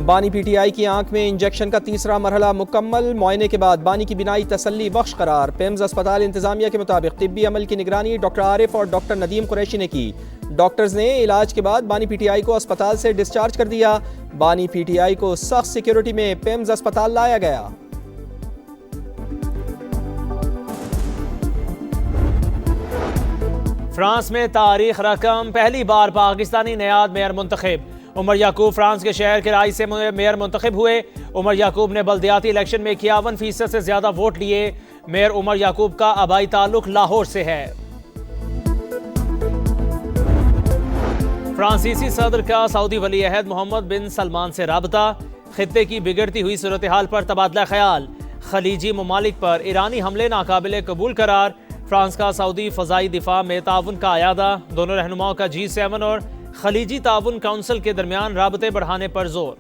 बानी पीटीआई की आंख में इंजेक्शन का तीसरा मरहला मुकम्मल। मुआयने के बाद बानी की बिनाई तसल्ली बख्श करार। पेम्स अस्पताल इंतजामिया के मुताबिक तिब्बी अमल की निगरानी डॉक्टर आरिफ और डॉक्टर नदीम कुरैशी ने की। डॉक्टर्स ने इलाज के बाद बानी पीटीआई को अस्पताल से डिस्चार्ज कर दिया। बानी पीटीआई को सख्त सिक्योरिटी में पेम्स अस्पताल लाया गया। फ्रांस में तारीख रकम, पहली बार पाकिस्तानी नयाद मेयर मुंतखब। उमर याकूब फ्रांस के शहर कराई से मेयर मुंतखब हुए। उमर याकूब ने बल्दियाती इलेक्शन में 51% से ज्यादा वोट लिए। मेयर उमर याकूब का आबाई ताल्लुक लाहौर से है। फ्रांसीसी सदर का सऊदी वली अहद मोहम्मद बिन सलमान से राबता। खित्ते की बिगड़ती हुई सूरत हाल पर तबादला ख्याल। खलीजी ममालिक पर ईरानी हमले नाकाबिले कबूल करार। फ्रांस का सऊदी फ़ज़ाई दिफा में ताउन का आयादा। दोनों रहनुमाओं का G7 और खलीजी ताउन काउंसिल के दरमियान राबते बढ़ाने पर जोर।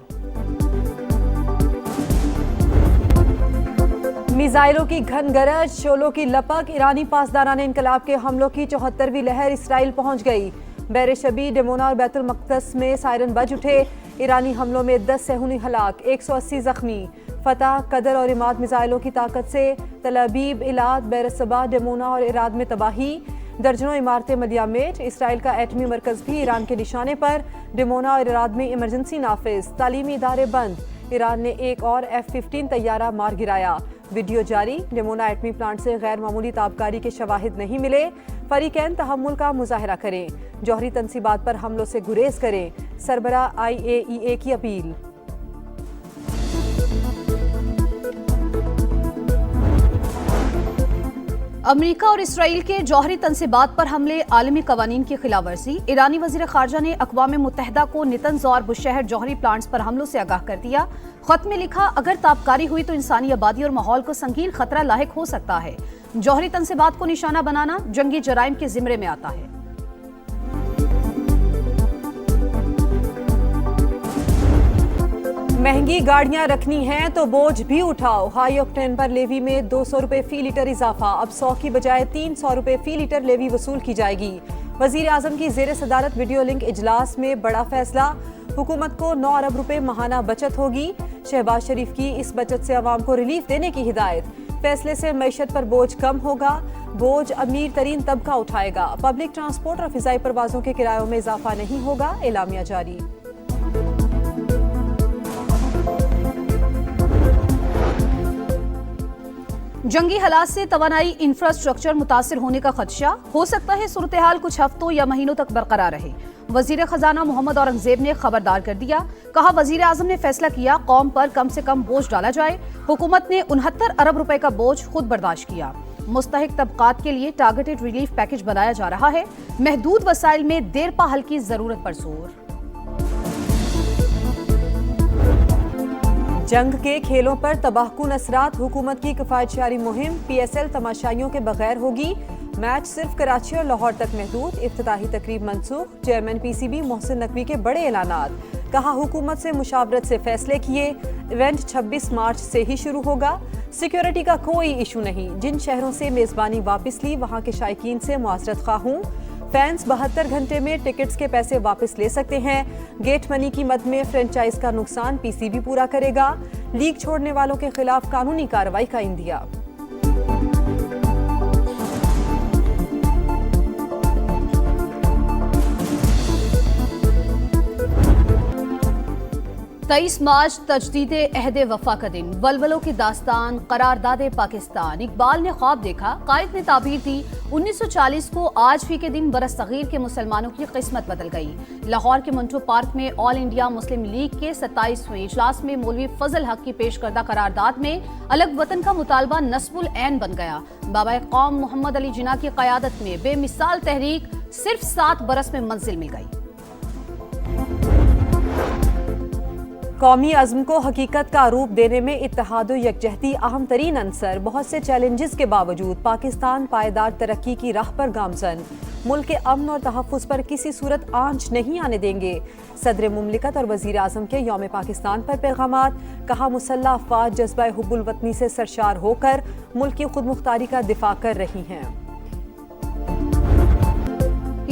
मिसाइलों की घन गरज, शोलों की लपक, ईरानी पासदारान इनकलाब के हमलों की 74वीं लहर इसराइल पहुंच गई। बैर शबी, डेमोना और बैतुल मक़दस में सायरन बज उठे। ईरानी हमलों में 10 सेहूनी हलाक, 180 जख्मी। फतह, कदर और इमाद मिसाइलों की ताकत से तल अबीब, इलाद, बैर सबा, डेमोना और इराद में तबाही। दर्जनों इमारतें मदियामेट। इसराइल का एटमी मरकज भी ईरान के निशाने पर। डेमोना और इराद में इमरजेंसी नाफिज। तालीमी इदारे बंद। ईरान ने एक और F-15 तैयारा मार गिराया। वीडियो जारी। डेमोना एटमी प्लांट से गैर मामूली ताबकारी के शवाहिद नहीं मिले। फरीकैन तहम्मुल का मुजाहरा करें। जौहरी तनसीबात पर हमलों से गुरेज करें। सरबरा IAEA की अपील। अमेरिका और इसराइल के जौहरी तनसीबात पर हमले, आलमी कवानीन की खिलाफ वर्जी। ईरानी वज़ीर ख़ारजा ने अक़वाम मुत्तहिदा को नितंज़ और बुशहर जौहरी प्लांट्स पर हमलों से आगाह कर दिया। ख़त में लिखा, अगर ताबकारी हुई तो इंसानी आबादी और माहौल को संगीन खतरा लाहिक हो सकता है। जौहरी तनसीबात को निशाना बनाना जंगी जराइम के ज़िम्मे में आता है। महंगी गाड़ियां रखनी हैं तो बोझ भी उठाओ। हाई ऑक्टेन पर लेवी में 200 रुपए फी लीटर इजाफा। अब 100 की बजाय 300 रुपए फी लीटर लेवी वसूल की जाएगी। वजीर आजम की जेर सदारत वीडियो लिंक इजलास में बड़ा फैसला। हुकूमत को 9 अरब रुपए माहाना बचत होगी। शहबाज शरीफ की इस बचत से अवाम को रिलीफ देने की हिदायत। फैसले से मईशत पर बोझ कम होगा। बोझ अमीर तरीन तबका उठाएगा। पब्लिक ट्रांसपोर्ट और फिजाई परवाजों के किरायों में इजाफा नहीं होगा। एलामिया जारी। जंगी हालात से तवानाई इंफ्रास्ट्रक्चर मुतासिर होने का खदशा। हो सकता है सूरत हाल कुछ हफ्तों या महीनों तक बरकरार रहे। वजीर खजाना मोहम्मद औरंगजेब ने खबरदार कर दिया। कहा, वजीर आजम ने फैसला किया कौम पर कम से कम बोझ डाला जाए। हुकूमत ने 69 अरब रुपए का बोझ खुद बर्दाश्त किया। मुस्तहिक तबकात के लिए टारगेटेड रिलीफ पैकेज बनाया जा रहा है। महदूद वसाइल में देरपा हल की जरूरत पर जोर। जंग के खेलों पर तबाहकुन असरात। हुकूमत की किफायतशारी मुहिम PSL तमाशाइयों के बगैर होगी। मैच सिर्फ कराची और लाहौर तक महदूद। इफ्तिताही तकरीब मनसूख। चेयरमैन PCB मोहसिन नकवी के बड़े ऐलानात। कहा, हुकूमत से मुशावरत से फैसले किए। इवेंट 26 मार्च से ही शुरू होगा। सिक्योरिटी का कोई इशू नहीं। जिन शहरों से मेजबानी वापस ली वहाँ के शायकीन से मुआसरत खा हूँ। फैंस 72 घंटे में टिकट्स के पैसे वापस ले सकते हैं। गेट मनी की मद में फ्रेंचाइज का नुकसान PCB पूरा करेगा। लीग छोड़ने वालों के खिलाफ कानूनी कार्रवाई का इंदिया। तेईस मार्च तजदीद अहद वफा का दिन। वलवलों की दास्तान, करारदाद पाकिस्तान। इकबाल ने ख्वाब देखा, कायद ने ताबीर दी। 1940 को आज ही के दिन बरसगीर के मुसलमानों की किस्मत बदल गई। लाहौर के मंटो पार्क में ऑल इंडिया मुस्लिम लीग के 27वें इजलास में मौलवी फजल हक की पेश करदा करारदाद में अलग वतन का मुतालबा नस्बुल ऐन बन गया। बाबा कौम मोहम्मद अली जिन्ना की क़यादत में बेमिसाल तहरीक सिर्फ 7 बरस में मंजिल मिल गई। कौमी अज़्म को हकीकत का रूप देने में इत्तेहाद व यकजहती अहम तरीन अंसर। बहुत से चैलेंजेस के बावजूद पाकिस्तान पायदार तरक्की की राह पर गामजन। मुल्क के अमन और तहफ़्फ़ुज़ पर किसी सूरत आंच नहीं आने देंगे। सदर मुमलिकत और वज़ीर आज़म के यौम पाकिस्तान पर पैगामात। कहा, मुसल्लह अफ़वाज जज्बा हुब्बुल वतनी से सरशार होकर मुल्क की खुद मुख्तारी का दिफा कर रही हैं।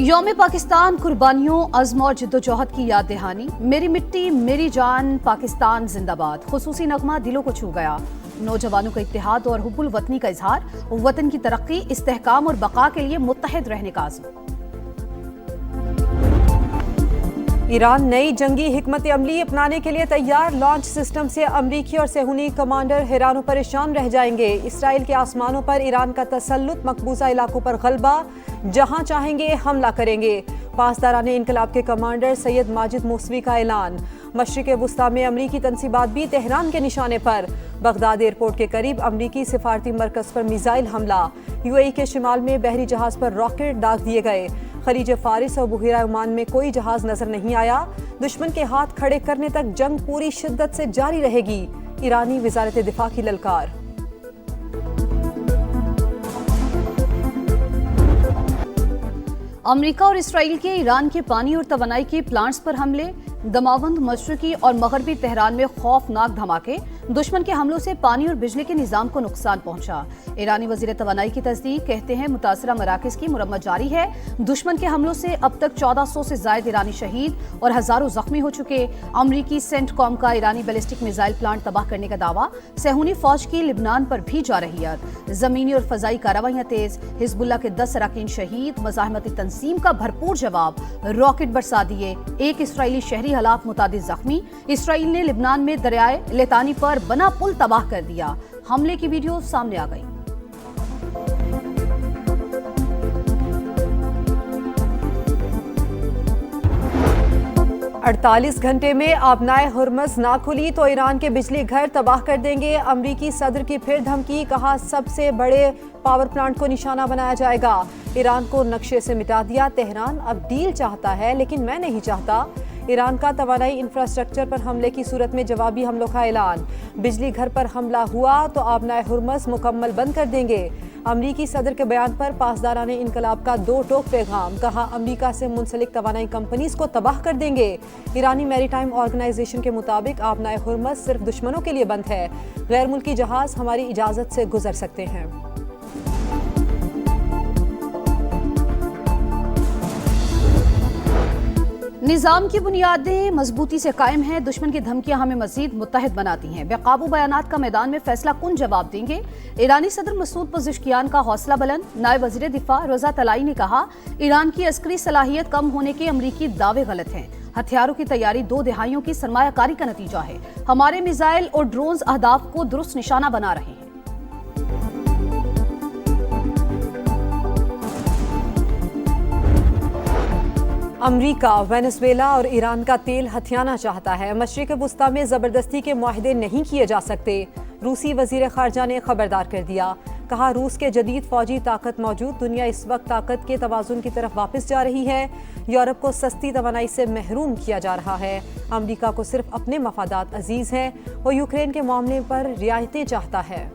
यौम पाकिस्तान कुर्बानियों, अज़्म और जद्दोजहद की याद दहानी। मेरी मिट्टी मेरी जान, पाकिस्तान जिंदाबाद। खुसूसी नगमा दिलों को छू गया। नौजवानों का इत्तेहाद और हुब्बुल वतनी का इजहार, वतन की तरक्की, इस्तेहकाम और बका के लिए मुत्तहिद रहने का आज़म। ईरान नई जंगी हिकमत अमली अपनाने के लिए तैयार। लॉन्च सिस्टम से अमरीकी और सेहूनी कमांडर हैरान परेशान रह जाएंगे। इसराइल के आसमानों पर ईरान का तसल्लुत, मकबूजा इलाकों पर गलबा, जहां चाहेंगे हमला करेंगे। पासदारान इनकलाब के कमांडर सैयद माजिद मूसवी का ऐलान। मशरिक़ वुस्ता में अमरीकी तनसीबात भी तेहरान के निशाने पर। बगदाद एयरपोर्ट के करीब अमरीकी सिफारती मरकज़ पर मिसाइल हमला। UAE के शिमाल में बहरी जहाज पर रॉकेट दाग दिए गए। खलीज फारिस और बुहिरा ओमान में कोई जहाज नजर नहीं आया। दुश्मन के हाथ खड़े करने तक जंग पूरी शिद्दत से जारी रहेगी। ईरानी वज़ारत दिफा की ललकार। अमेरिका और इसराइल के ईरान के पानी और तवानाई के प्लांट्स पर हमले। दमावंद, मशरकी और मगरबी तेहरान में खौफनाक धमाके। दुश्मन के हमलों से पानी और बिजली के निजाम को नुकसान पहुंचा। ईरानी वजीर तवानाई की तस्दीक, कहते हैं मुतासरा मराकज की मुरम्मत जारी है। दुश्मन के हमलों से अब तक 1400 से ज्यादा ईरानी शहीद और हजारों जख्मी हो चुके। अमरीकी सेंटकॉम का ईरानी बैलिस्टिक मिसाइल प्लांट तबाह करने का दावा। सेहूनी फौज की लिबनान पर भी जारही है। जमीनी और फजाई कार्रवाइयां तेज। हिजबुल्लाह के 10 अरकान शहीद। मज़ाहमती तंजीम का भरपूर जवाब, रॉकेट बरसा दिए। एक इसराइली शहरी हलाक, मुतादिद जख्मी। इसराइल ने लिबनान में दरियाए लेतानी पर बना पुल तबाह कर दिया। हमले की वीडियो सामने आ गई। अड़तालीस घंटे में आबनाए हुर्मज़ ना खुली तो ईरान के बिजली घर तबाह कर देंगे। अमरीकी सदर की फिर धमकी, कहा सबसे बड़े पावर प्लांट को निशाना बनाया जाएगा। ईरान को नक्शे से मिटा दिया। तेहरान अब डील चाहता है लेकिन मैं नहीं चाहता। ईरान का तवानाई इंफ्रास्ट्रक्चर पर हमले की सूरत में जवाबी हमलों का ऐलान। बिजली घर पर हमला हुआ तो आबनाए हुर्मज़ मुकम्मल बंद कर देंगे। अमरीकी सदर के बयान पर पासदारान इनकलाब का दो टोक पैगाम, कहा अमरीका से मुंसलिक तवानाई कंपनीज को तबाह कर देंगे। ईरानी मैरीटाइम ऑर्गेनाइजेशन के मुताबिक आबनाए हुर्मज़ सिर्फ दुश्मनों के लिए बंद है। गैर मुल्की जहाज हमारी इजाज़त से गुजर सकते हैं। निजाम की बुनियादें मजबूती से कायम हैं। दुश्मन की धमकियां हमें मजीद मुत्तहिद बनाती हैं। बेकाबू बयानात का मैदान में फैसला कुन जवाब देंगे। ईरानी सदर मसूद पज़ेश्कियान का हौसला बुलंद। नायब वज़ीर दिफा रज़ा तलाई ने कहा ईरान की अस्करी सलाहियत कम होने के अमरीकी दावे गलत हैं। हथियारों की तैयारी 2 दहाइयों की सरमायाकारी का नतीजा है। हमारे मिसाइल और ड्रोन्स अहदाफ को दुरुस्त निशाना बना रहे हैं। अमरीका वेनेजुएला और ईरान का तेल हथियाना चाहता है। मशरिक़ वुस्ता में ज़बरदस्ती के मुआहदे नहीं किए जा सकते। रूसी वज़ीर ख़ारजा ने खबरदार कर दिया। कहा रूस के जदीद फ़ौजी ताकत मौजूद दुनिया इस वक्त ताकत के तवाज़ुन की तरफ वापस जा रही है। यूरोप को सस्ती तवानाई से महरूम किया जा रहा है। अमरीका को सिर्फ अपने मफादात अजीज़ हैं। वो यूक्रेन के मामले पर रियायतें चाहता है।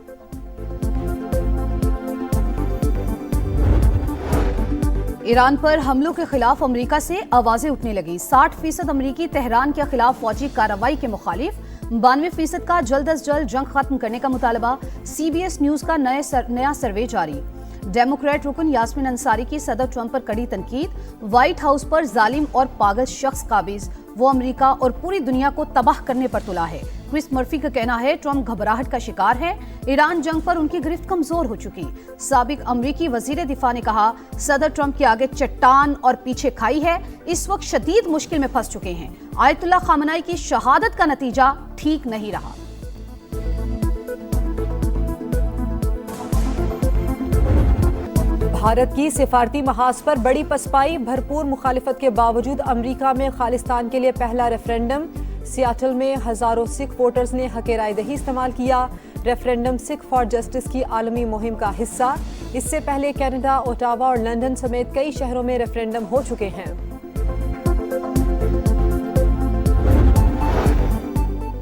ईरान पर हमलों के खिलाफ अमेरिका से आवाजें उठने लगी। 60% अमरीकी तेहरान के खिलाफ फौजी कार्रवाई के मुखालिफ। 92% का जल्द अज जल्द जंग खत्म करने का मुतालबा। CBS न्यूज का नया सर्वे जारी। डेमोक्रेट रुकन यास्मीन अंसारी की सदर ट्रंप पर कड़ी तनकीद। व्हाइट हाउस पर जालिम और पागल शख्स काबिज, वो अमेरिका और पूरी दुनिया को तबाह करने पर तुला है। क्रिस मर्फी का कहना है ट्रंप घबराहट का शिकार है। ईरान जंग पर उनकी गिरफ्त कमजोर हो चुकी। साबिक अमरीकी वजीर दिफा ने कहा सदर ट्रंप के आगे चट्टान और पीछे खाई है। इस वक्त शदीद मुश्किल में फंस चुके हैं। आयतुल्लाह खामनाई की शहादत का नतीजा ठीक नहीं रहा। भारत की सिफारती महाज पर बड़ी पसपाई। भरपूर मुखालिफत के बावजूद अमरीका में खालिस्तान के लिए पहला रेफरेंडम। सियाटल में हजारों सिख वोटर्स ने हक राय दही इस्तेमाल किया। रेफरेंडम सिख फॉर जस्टिस की आलमी मुहिम का हिस्सा। इससे पहले कनाडा, ओटावा और लंदन समेत कई शहरों में रेफरेंडम हो चुके हैं।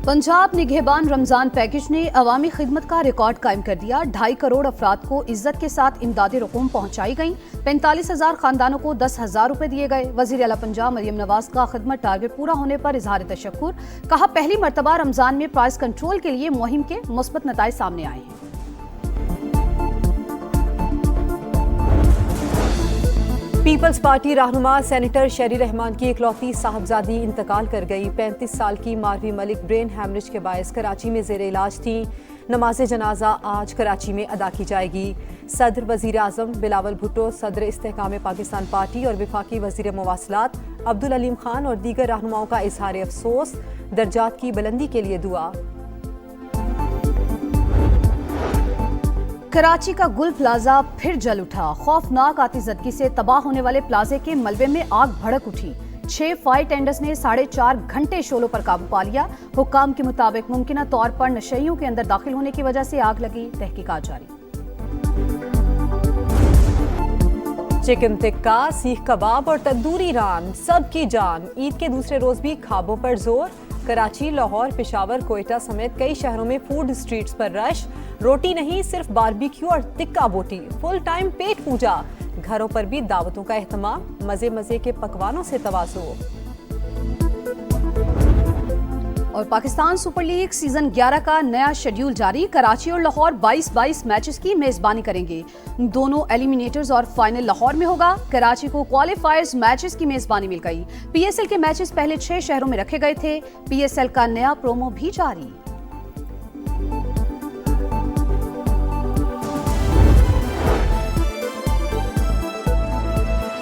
पंजाब निगहबान रमजान पैकेज ने अवामी खिदमत का रिकॉर्ड कायम कर दिया। 2.5 करोड़ अफराद को इज्जत के साथ इमदादी रकूम पहुंचाई गई। 45,000 खानदानों को 10,000 रुपए दिए गए। वजीर आला पंजाब मरियम नवाज का खिदमत टारगेट पूरा होने पर इजहार तशक्कुर। कहा पहली मरतबा रमजान में प्राइस कंट्रोल के लिए मुहिम के मुस्बत नताइज सामने आए हैं। पीपल्स पार्टी रहनुमा सेनेटर शेरी रहमान की इकलौती साहबजादी इंतकाल कर गई। 35 साल की मारवी मलिक ब्रेन हैमरेज के बायस कराची में जेर इलाज थी। नमाज जनाजा आज कराची में अदा की जाएगी। सदर वजीर आजम बिलावल भुट्टो, सदर इस्तेहकाम पाकिस्तान पार्टी और वफाकी वजीर मवासलात अब्दुल अलीम खान और दीगर रहनुमाओं का इजहार अफसोस, दर्जात की बुलंदी के लिए दुआ। कराची का गुल प्लाजा फिर जल उठा। खौफनाक आतिशबाजी से तबाह होने वाले प्लाजे के मलबे में आग भड़क उठी। 6 फायर टेंडर्स ने 4.5 घंटे शोलों पर काबू पा लिया। हुक्काम के मुताबिक मुमकिन तौर पर नशइयों के अंदर दाखिल होने की वजह से आग लगी। तहकीकात जारी। चिकन टिक्का, सीख कबाब और तंदूरी नान, सबकी जान। ईद के दूसरे रोज भी खाबों पर जोर। कराची, लाहौर, पेशावर, कोयटा समेत कई शहरों में फूड स्ट्रीट्स पर रश। रोटी नहीं, सिर्फ बारबेक्यू और टिक्का बोटी। फुल टाइम पेट पूजा। घरों पर भी दावतों का एहतमाम। मजे मजे के पकवानों से तवाज़ो। और पाकिस्तान सुपर लीग सीजन 11 का नया शेड्यूल जारी। कराची और लाहौर 22-22 मैचेस की मेजबानी करेंगे। दोनों एलिमिनेटर्स और फाइनल लाहौर में होगा। कराची को क्वालिफायर्स मैचेस की मेजबानी मिल गई। पीएसएल के मैचेस पहले 6 शहरों में रखे गए थे। पीएसएल का नया प्रोमो भी जारी।